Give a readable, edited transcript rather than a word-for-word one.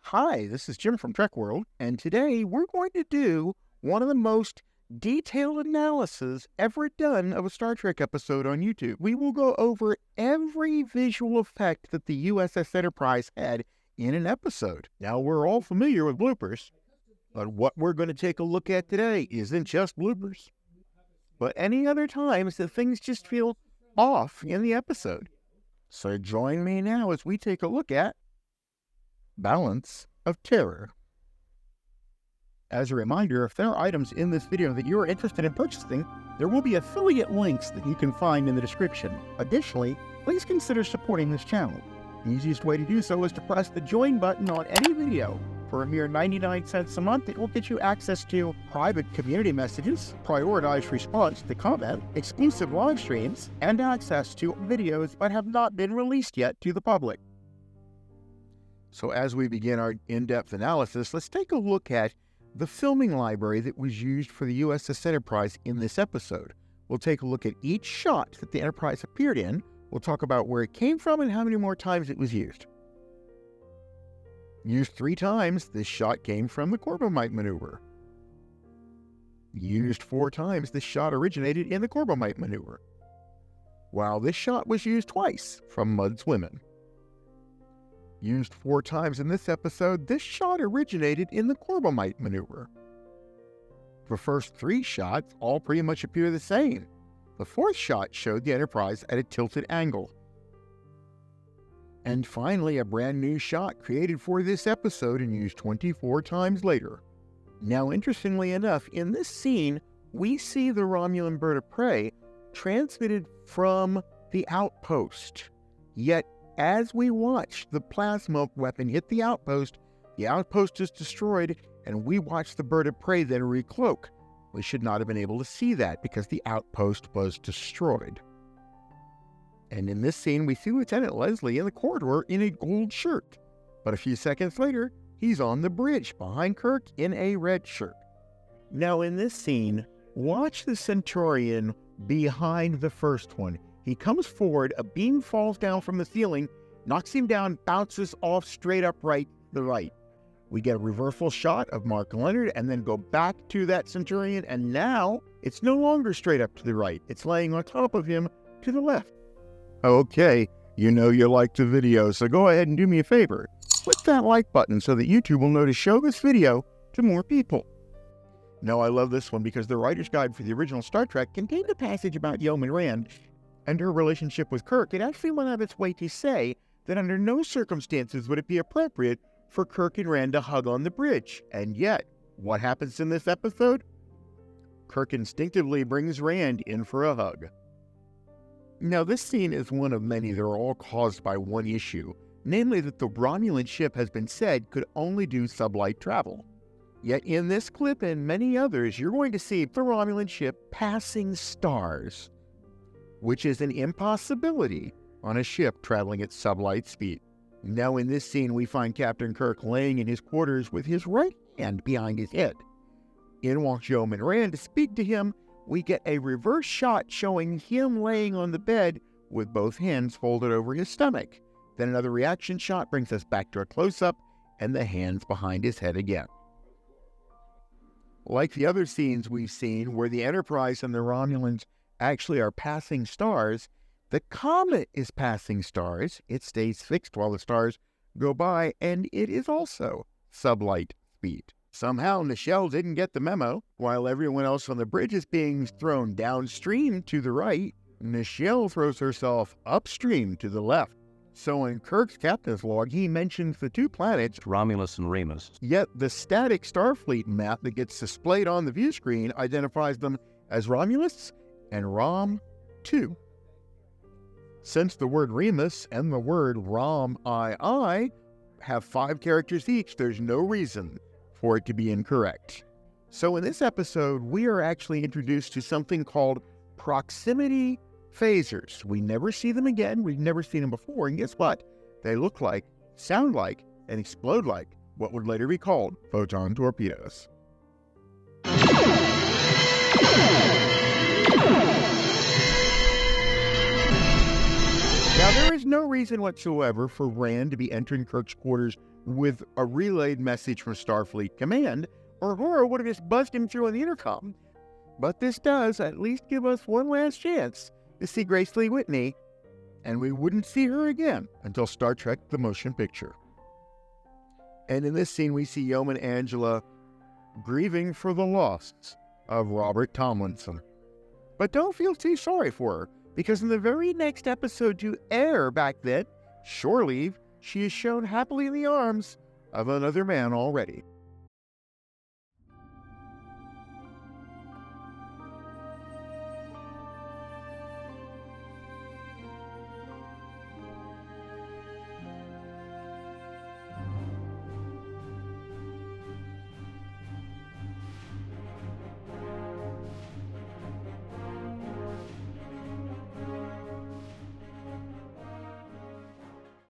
Hi, this is Jim from TrekWorld, and today we're going to do one of the most detailed analyses ever done of a Star Trek episode on YouTube. We will go over every visual effect that the USS Enterprise had in an episode. Now, we're all familiar with bloopers, but what we're going to take a look at today isn't just bloopers, but any other times that things just feel off in the episode. So join me now as we take a look at Balance of Terror. As a reminder, if there are items in this video that you are interested in purchasing, there will be affiliate links that you can find in the description. Additionally, please consider supporting this channel. The easiest way to do so is to press the join button on any video. For a mere 99 cents a month, it will get you access to private community messages, prioritized response to comment, exclusive live streams, and access to videos that have not been released yet to the public. So as we begin our in-depth analysis, let's take a look at the filming library that was used for the USS Enterprise in this episode. We'll take a look at each shot that the Enterprise appeared in. We'll talk about where it came from and how many more times it was used. Used 3 times, this shot came from the Corbomite maneuver. Used 4 times, this shot originated in the Corbomite maneuver. While this shot was used twice from Mudd's Women. Used 4 times in this episode, this shot originated in the Corbomite maneuver. The first 3 shots all pretty much appear the same. The 4th shot showed the Enterprise at a tilted angle. And finally, a brand new shot created for this episode and used 24 times later. Now, interestingly enough, in this scene, we see the Romulan bird of prey transmitted from the outpost. Yet, as we watch the plasma weapon hit the outpost is destroyed, and we watch the bird of prey then recloak. We should not have been able to see that because the outpost was destroyed. And in this scene, we see Lieutenant Leslie in the corridor in a gold shirt. But a few seconds later, he's on the bridge behind Kirk in a red shirt. Now in this scene, watch the Centurion behind the first one. He comes forward, a beam falls down from the ceiling, knocks him down, bounces off straight upright to the right. We get a reversal shot of Mark Leonard and then go back to that Centurion, and now it's no longer straight up to the right. It's laying on top of him to the left. Okay, you know you like the video, so go ahead and do me a favor. Click that like button so that YouTube will know to show this video to more people. Now, I love this one because the writer's guide for the original Star Trek contained a passage about Yeoman Rand and her relationship with Kirk. It actually went out of its way to say that under no circumstances would it be appropriate for Kirk and Rand to hug on the bridge. And yet, what happens in this episode? Kirk instinctively brings Rand in for a hug. Now, this scene is one of many that are all caused by one issue, namely that the Romulan ship has been said could only do sublight travel. Yet in this clip and many others, you're going to see the Romulan ship passing stars, which is an impossibility on a ship traveling at sublight speed. Now in this scene, we find Captain Kirk laying in his quarters with his right hand behind his head. In walks Yeoman Rand to speak to him. We get a reverse shot showing him laying on the bed with both hands folded over his stomach. Then another reaction shot brings us back to a close-up and the hands behind his head again. Like the other scenes we've seen where the Enterprise and the Romulans actually are passing stars, the comet is passing stars. It stays fixed while the stars go by, and it is also sublight speed. Somehow, Nichelle didn't get the memo. While everyone else on the bridge is being thrown downstream to the right, Nichelle throws herself upstream to the left. So in Kirk's captain's log, he mentions the 2 planets, Romulus and Remus. Yet the static Starfleet map that gets displayed on the view screen identifies them as Romulus and Rom-2. Since the word Remus and the word Rom-II have 5 characters each, there's no reason for it to be incorrect. So in this episode, we are actually introduced to something called proximity phasers. We never see them again. We've never seen them before. And guess what? They look like, sound like, and explode like what would later be called photon torpedoes. Now, there is no reason whatsoever for Rand to be entering Kirk's quarters with a relayed message from Starfleet Command, or Uhura would have just buzzed him through on the intercom. But this does at least give us one last chance to see Grace Lee Whitney, and we wouldn't see her again until Star Trek The Motion Picture. And in this scene, we see Yeoman Angela grieving for the loss of Robert Tomlinson. But don't feel too sorry for her, because in the very next episode to air back then, Shore Leave, she is shown happily in the arms of another man already.